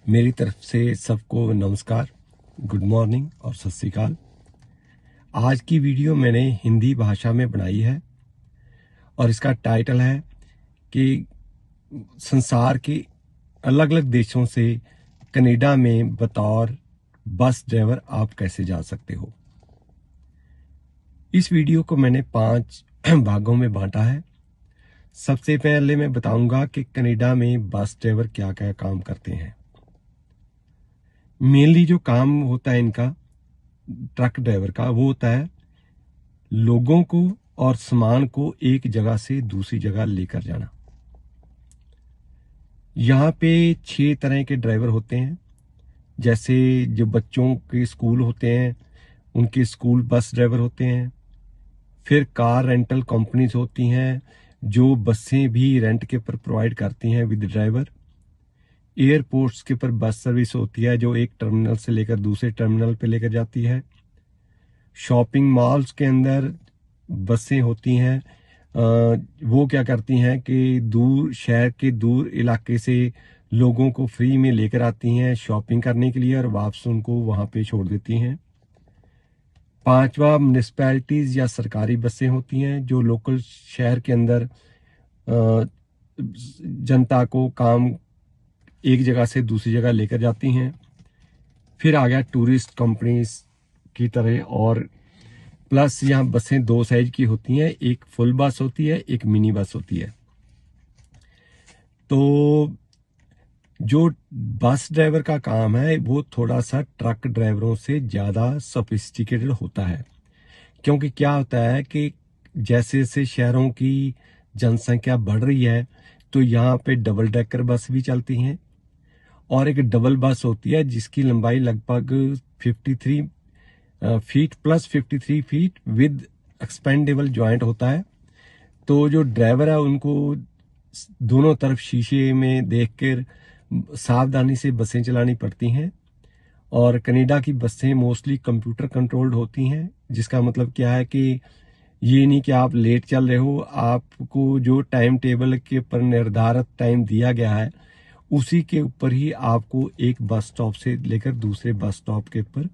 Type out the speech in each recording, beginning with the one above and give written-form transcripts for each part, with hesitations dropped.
मेरी तरफ से सबको नमस्कार, गुड मॉर्निंग और सत श्री अकाल। आज की वीडियो मैंने हिंदी भाषा में बनाई है और इसका टाइटल है कि संसार के अलग अलग देशों से कनाडा में बतौर बस ड्राइवर आप कैसे जा सकते हो। इस वीडियो को मैंने 5 भागों में बांटा है। सबसे पहले मैं बताऊंगा कि कनाडा में बस ड्राइवर क्या क्या काम करते हैं। मेनली जो काम होता है इनका ट्रक ड्राइवर का, वो होता है लोगों को और सामान को एक जगह से दूसरी जगह लेकर जाना। यहाँ पे 6 तरह के ड्राइवर होते हैं। जैसे जो बच्चों के स्कूल होते हैं उनके स्कूल बस ड्राइवर होते हैं। फिर कार रेंटल कंपनीज होती हैं जो बसें भी रेंट के ऊपर प्रोवाइड करती हैं विद ड्राइवर। एयरपोर्ट्स के ऊपर बस सर्विस होती है जो एक टर्मिनल से लेकर दूसरे टर्मिनल पे लेकर जाती है। शॉपिंग मॉल्स के अंदर बसें होती हैं, वो क्या करती हैं कि दूर शहर के दूर इलाके से लोगों को फ्री में लेकर आती हैं शॉपिंग करने के लिए और वापस उनको वहां पे छोड़ देती हैं। 5वां म्यूनिसिपैलिटीज या सरकारी बसें होती हैं जो लोकल शहर के अंदर जनता को काम एक जगह से दूसरी जगह लेकर जाती हैं। फिर आ गया टूरिस्ट कंपनीज की तरह, और प्लस यहाँ बसें 2 साइज की होती हैं, एक फुल बस होती है, एक मिनी बस होती है। तो जो बस ड्राइवर का काम है वो थोड़ा सा ट्रक ड्राइवरों से ज़्यादा सोफिस्टिकेटेड होता है, क्योंकि क्या होता है कि जैसे जैसे शहरों की जनसंख्या बढ़ रही है तो यहाँ पे डबल डेकर बस भी चलती हैं, और एक डबल बस होती है जिसकी लंबाई लगभग 53 feet plus 53 feet with expandable joint होता है। तो जो ड्राइवर है उनको दोनों तरफ शीशे में देखकर सावधानी से बसें चलानी पड़ती हैं। और कनाडा की बसें मोस्टली कंप्यूटर कंट्रोल्ड होती हैं, जिसका मतलब क्या है कि ये नहीं कि आप लेट चल रहे हो, आपको जो टाइम टेबल के ऊपर निर्धारित टाइम दिया गया है उसी के ऊपर ही आपको एक बस स्टॉप से लेकर दूसरे बस स्टॉप के ऊपर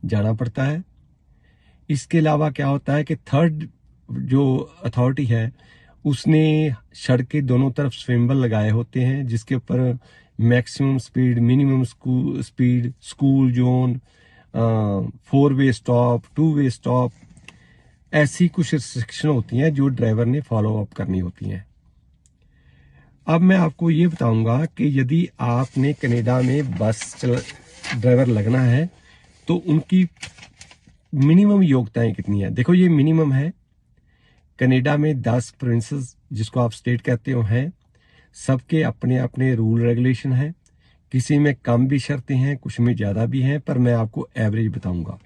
जाना पड़ता है। इसके अलावा क्या होता है कि थर्ड जो अथॉरिटी है उसने सड़क के दोनों तरफ स्विम्बल लगाए होते हैं जिसके ऊपर maximum speed, minimum speed, school zone, 4 वे स्टॉप, 2 वे स्टॉप, ऐसी कुछ रिस्ट्रिक्शन होती हैं जो ड्राइवर ने फॉलो अप करनी होती हैं। अब मैं आपको ये बताऊंगा कि यदि आपने कनाडा में ड्राइवर लगना है तो उनकी मिनिमम योग्यताएं कितनी है। देखो ये मिनिमम है। कनाडा में 10 प्रोविंसेस जिसको आप स्टेट कहते हो हैं, सबके अपने अपने रूल रेगुलेशन हैं। किसी में कम भी शर्तें हैं, कुछ में ज्यादा भी हैं, पर मैं आपको एवरेज बताऊंगा।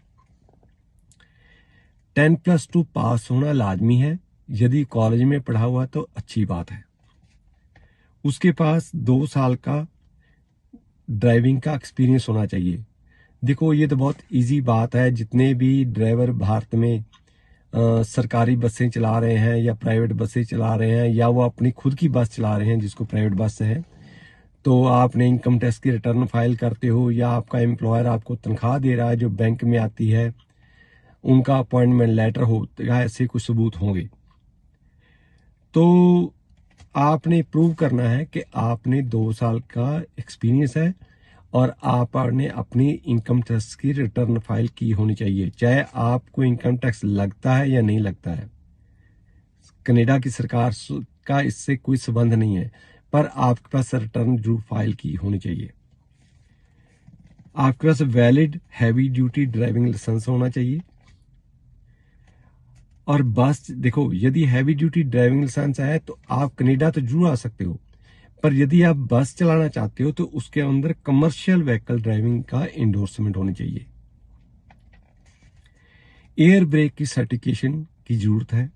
10+2 पास होना लाजमी है। यदि कॉलेज में पढ़ा हुआ तो अच्छी बात है। उसके पास 2 साल का ड्राइविंग का एक्सपीरियंस होना चाहिए। देखो ये तो बहुत इजी बात है। जितने भी ड्राइवर भारत में सरकारी बसें चला रहे हैं या प्राइवेट बसें चला रहे हैं या वो अपनी खुद की बस चला रहे हैं जिसको प्राइवेट बस है, तो आपने इनकम टैक्स की रिटर्न फाइल करते हो या आपका एम्प्लॉयर आपको तनख्वाह दे रहा है जो बैंक में आती है, उनका अपॉइंटमेंट लेटर हो या ऐसे कुछ सबूत होंगे, तो आपने प्रूव करना है कि आपने 2 साल का एक्सपीरियंस है और आपने अपनी इनकम टैक्स की रिटर्न फाइल की होनी चाहिए, चाहे आपको इनकम टैक्स लगता है या नहीं लगता है। कनाडा की सरकार का इससे कोई संबंध नहीं है, पर आपके पास रिटर्न जरूर फाइल की होनी चाहिए। आपके पास valid heavy duty driving licence होना चाहिए। और बस देखो, यदि हैवी ड्यूटी ड्राइविंग लाइसेंस है तो आप कनाडा तो जरूर आ सकते हो, पर यदि आप बस चलाना चाहते हो तो उसके अंदर कमर्शियल व्हीकल ड्राइविंग का इंडोर्समेंट होनी चाहिए। एयर ब्रेक की सर्टिफिकेशन की जरूरत है।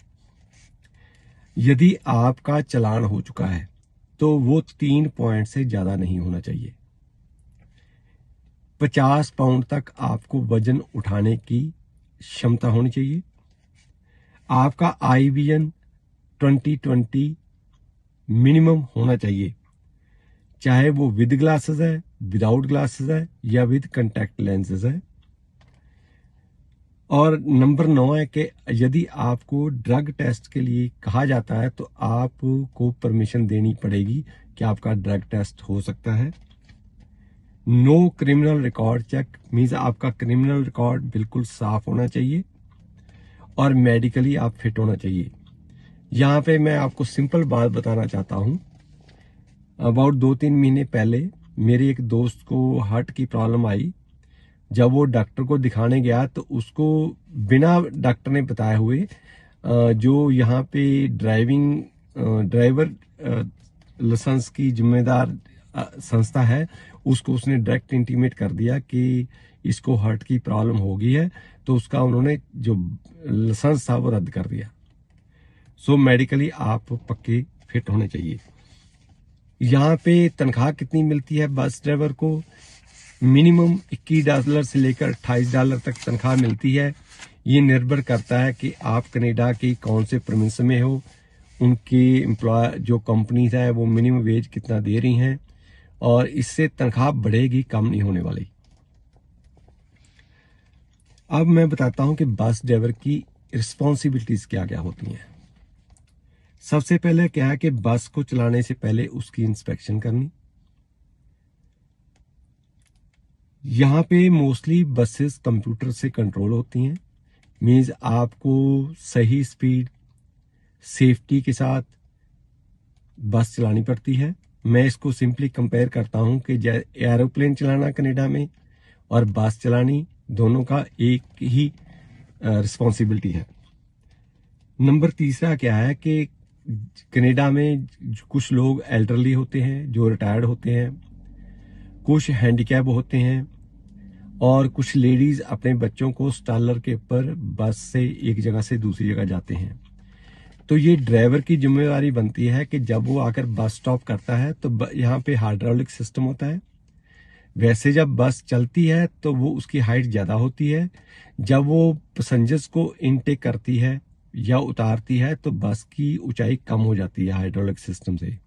यदि आपका चालान हो चुका है तो वो 3 पॉइंट से ज्यादा नहीं होना चाहिए। 50 पाउंड तक आपको वजन उठाने की क्षमता होनी चाहिए। आपका IBN 2020 मिनिमम होना चाहिए, चाहे वो विद ग्लासेस है, विदाउट ग्लासेस है या विद कंटैक्ट लेंसेज है। और नंबर 9 है कि यदि आपको ड्रग टेस्ट के लिए कहा जाता है तो आपको परमिशन देनी पड़ेगी कि आपका ड्रग टेस्ट हो सकता है। No criminal record check means आपका क्रिमिनल रिकॉर्ड बिल्कुल साफ होना चाहिए और मेडिकली आप फिट होना चाहिए। यहाँ पे मैं आपको सिंपल बात बताना चाहता हूँ। अबाउट 2-3 महीने पहले मेरे एक दोस्त को हार्ट की प्रॉब्लम आई। जब वो डॉक्टर को दिखाने गया तो उसको बिना डॉक्टर ने बताए हुए जो यहाँ पे ड्राइवर लाइसेंस की जिम्मेदार संस्था है उसको उसने डायरेक्ट इंटीमेट कर दिया कि इसको हार्ट की प्रॉब्लम हो गई है, तो उसका उन्होंने जो लाइसेंस था वो रद्द कर दिया। सो मेडिकली आप पक्के फिट होने चाहिए। यहाँ पे तनख्वाह कितनी मिलती है बस ड्राइवर को? मिनिमम $21 से लेकर $28 तक तनख्वाह मिलती है। ये निर्भर करता है कि आप कनाडा की कौन से प्रोविंस में हो, उनकी एम्प्लॉय जो कंपनीज है वो मिनिमम वेज कितना दे रही हैं, और इससे तनख्वाह बढ़ेगी, कम नहीं होने वाली। अब मैं बताता हूं कि बस ड्राइवर की रिस्पॉन्सिबिलिटीज क्या क्या होती हैं। सबसे पहले क्या है कि बस को चलाने से पहले उसकी इंस्पेक्शन करनी। यहाँ पे मोस्टली बसेस कंप्यूटर से कंट्रोल होती हैं, मीन्स आपको सही स्पीड सेफ्टी के साथ बस चलानी पड़ती है। मैं इसको सिंपली कंपेयर करता हूँ कि एरोप्लेन चलाना कनाडा में और बस चलानी दोनों का एक ही रिस्पॉन्सिबिलिटी है। नंबर तीसरा क्या है कि कनाडा में कुछ लोग एल्डरली होते हैं जो रिटायर्ड होते हैं, कुछ हैंडीकैप होते हैं, और कुछ लेडीज अपने बच्चों को स्टॉलर के ऊपर बस से एक जगह से दूसरी जगह जाते हैं। तो ये ड्राइवर की जिम्मेदारी बनती है कि जब वो आकर बस स्टॉप करता है तो यहाँ पे हाइड्रोलिक सिस्टम होता है। वैसे जब बस चलती है तो वो उसकी हाइट ज्यादा होती है, जब वो पैसेंजर्स को इनटेक करती है या उतारती है तो बस की ऊंचाई कम हो जाती है हाइड्रोलिक सिस्टम से।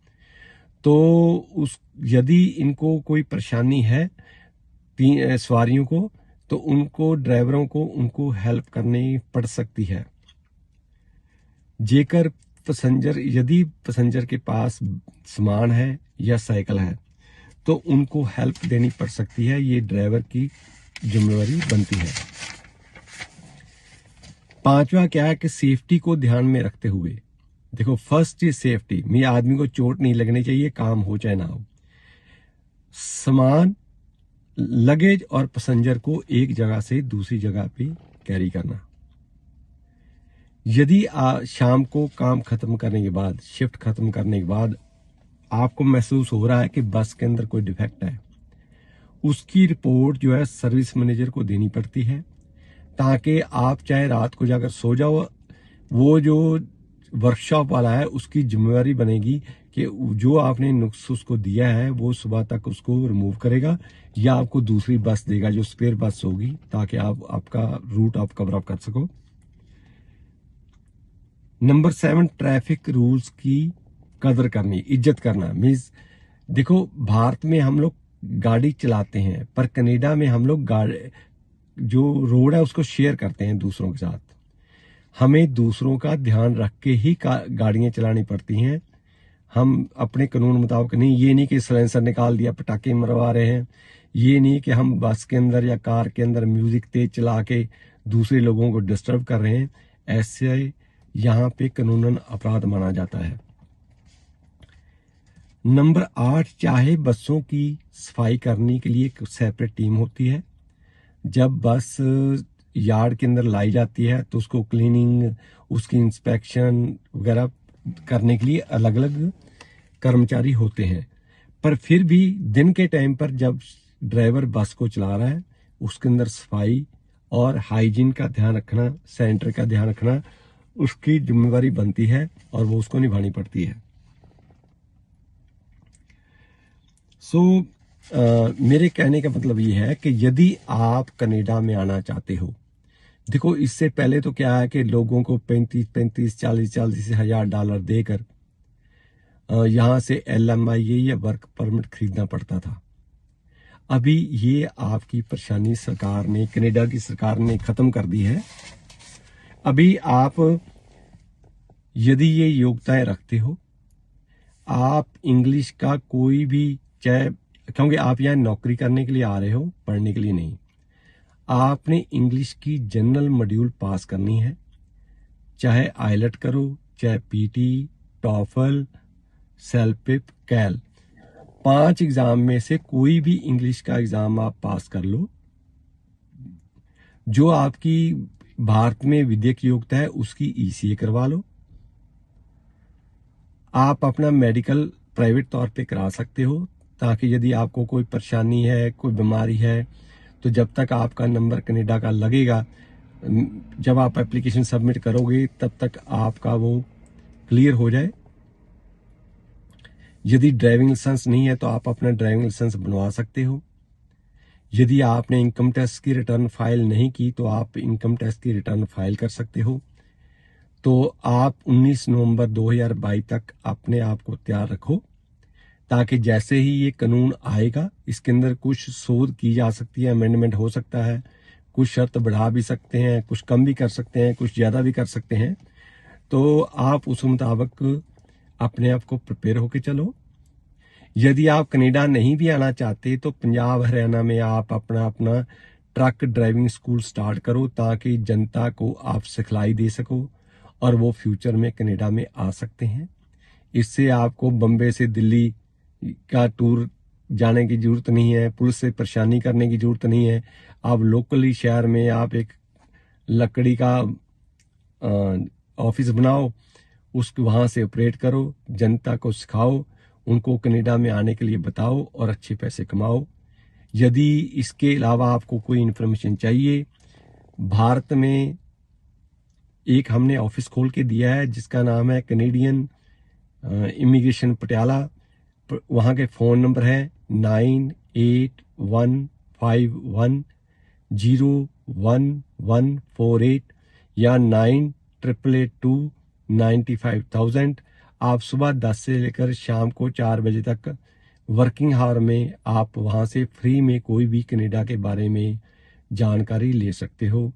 तो उस यदि इनको कोई परेशानी है सवारियों को, तो उनको ड्राइवरों को उनको हेल्प करनी पड़ सकती है। जेकर पैसेंजर यदि पैसेंजर के पास सामान है या साइकिल है तो उनको हेल्प देनी पड़ सकती है। ये ड्राइवर की जिम्मेदारी बनती है। पांचवा क्या है कि सेफ्टी को ध्यान में रखते हुए, देखो फर्स्ट इज सेफ्टी, मैं आदमी को चोट नहीं लगनी चाहिए, काम हो चाहे ना हो। सामान लगेज और पैसेंजर को एक जगह से दूसरी जगह पे कैरी करना। यदि शाम को काम खत्म करने के बाद, शिफ्ट खत्म करने के बाद आपको महसूस हो रहा है कि बस के अंदर कोई डिफेक्ट है, उसकी रिपोर्ट जो है सर्विस मैनेजर को देनी पड़ती है, ताकि आप चाहे रात को जाकर सो जाओ, वो जो वर्कशॉप वाला है उसकी जिम्मेवारी बनेगी कि जो आपने नुक्स उसको दिया है वो सुबह तक उसको रिमूव करेगा या आपको दूसरी बस देगा जो स्पेयर बस होगी, ताकि आप आपका रूट आप कवर अप कर सको। नंबर 7, ट्रैफिक रूल्स की कदर करनी, इज्जत करना। मीन्स देखो भारत में हम लोग गाड़ी चलाते हैं, पर कनाडा में हम लोग जो रोड है उसको शेयर करते हैं दूसरों के साथ। हमें दूसरों का ध्यान रख के ही गाड़ियां चलानी पड़ती हैं। हम अपने कानून मुताबिक नहीं, ये नहीं कि सिलेंसर निकाल दिया पटाखे मरवा रहे हैं, ये नहीं कि हम बस के अंदर या कार के अंदर म्यूजिक तेज चला के दूसरे लोगों को डिस्टर्ब कर रहे हैं। ऐसे यहाँ पे कानूनन अपराध माना जाता है। नंबर 8, चाहे बसों की सफाई करने के लिए एक सेपरेट टीम होती है। जब बस यार्ड के अंदर लाई जाती है तो उसको क्लीनिंग, उसकी इंस्पेक्शन वगैरह करने के लिए अलग अलग कर्मचारी होते हैं। पर फिर भी दिन के टाइम पर जब ड्राइवर बस को चला रहा है उसके अंदर सफाई और हाइजीन का ध्यान रखना, सैनिटरी का ध्यान रखना उसकी जिम्मेवारी बनती है और वो उसको निभानी पड़ती है। मेरे कहने का मतलब ये है कि यदि आप कनाडा में आना चाहते हो, देखो इससे पहले तो क्या है कि लोगों को 35, 40 हजार डॉलर देकर यहाँ से LMIA या वर्क परमिट खरीदना पड़ता था। अभी ये आपकी परेशानी सरकार ने, कनाडा की सरकार ने खत्म कर दी है। अभी आप यदि ये योग्यताएं रखते हो, आप इंग्लिश का कोई भी, चाहे, क्योंकि आप यहाँ नौकरी करने के लिए आ रहे हो, पढ़ने के लिए नहीं, आपने इंग्लिश की जनरल मॉड्यूल पास करनी है। चाहे आइलेट करो, चाहे पीटी, टॉफल, सेल्पिप, कैल, 5 एग्जाम में से कोई भी इंग्लिश का एग्जाम आप पास कर लो। जो आपकी भारत में विद्यक योग्यता है उसकी ईसीए करवा लो। आप अपना मेडिकल प्राइवेट तौर पे करा सकते हो, ताकि यदि आपको कोई परेशानी है, कोई बीमारी है, तो जब तक आपका नंबर कनाडा का लगेगा, जब आप एप्लीकेशन सबमिट करोगे तब तक आपका वो क्लियर हो जाए। यदि ड्राइविंग लाइसेंस नहीं है तो आप अपना ड्राइविंग लाइसेंस बनवा सकते हो। यदि आपने इनकम टैक्स की रिटर्न फाइल नहीं की तो आप इनकम टैक्स की रिटर्न फाइल कर सकते हो। तो आप 19 नवंबर 2022 तक अपने आप को तैयार रखो, ताकि जैसे ही ये कानून आएगा, इसके अंदर कुछ शोध की जा सकती है, अमेंडमेंट हो सकता है, कुछ शर्त बढ़ा भी सकते हैं, कुछ कम भी कर सकते हैं, कुछ ज़्यादा भी कर सकते हैं। तो आप उस मुताबिक अपने आप को प्रिपेयर होके चलो। यदि आप कनाडा नहीं भी आना चाहते तो पंजाब हरियाणा में आप अपना ट्रक ड्राइविंग स्कूल स्टार्ट करो, ताकि जनता को आप सिखलाई दे सको और वो फ्यूचर में कनाडा में आ सकते हैं। इससे आपको बम्बे से दिल्ली का टूर जाने की जरूरत नहीं है, पुलिस से परेशानी करने की जरूरत नहीं है। आप लोकली शहर में आप एक लकड़ी का ऑफिस बनाओ, उसको वहाँ से ऑपरेट करो, जनता को सिखाओ, उनको कनाडा में आने के लिए बताओ और अच्छे पैसे कमाओ। यदि इसके अलावा आपको कोई इन्फॉर्मेशन चाहिए, भारत में एक हमने ऑफिस खोल के दिया है जिसका नाम है कनेडियन इमिग्रेशन पटियाला। वहाँ के फ़ोन नंबर है 9815101148 या 9882295000। आप सुबह 10 से लेकर शाम को 4 बजे तक वर्किंग आवर में आप वहाँ से फ्री में कोई भी कनाडा के बारे में जानकारी ले सकते हो।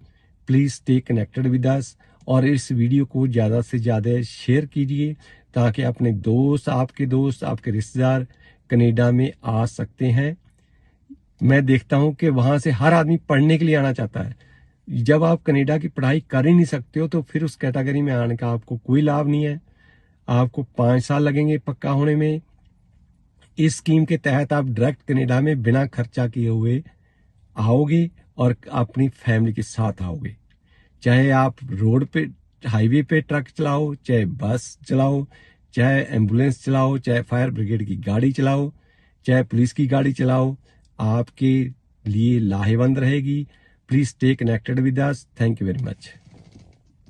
Please stay connected with us और इस वीडियो को ज़्यादा से ज़्यादा शेयर कीजिए, ताकि अपने दोस्त, आपके रिश्तेदार कनाडा में आ सकते हैं। मैं देखता हूं कि वहां से हर आदमी पढ़ने के लिए आना चाहता है। जब आप कनाडा की पढ़ाई कर ही नहीं सकते हो तो फिर उस कैटेगरी में आने का आपको कोई लाभ नहीं है। आपको 5 साल लगेंगे पक्का होने में। इस स्कीम के तहत आप डायरेक्ट कनाडा में बिना खर्चा किए हुए आओगे और अपनी फैमिली के साथ आओगे। चाहे आप रोड पे, हाईवे पे ट्रक चलाओ, चाहे बस चलाओ, चाहे एम्बुलेंस चलाओ, चाहे फायर ब्रिगेड की गाड़ी चलाओ, चाहे पुलिस की गाड़ी चलाओ, आपके लिए लाहेवंद रहेगी। Please stay connected with us. Thank you very much.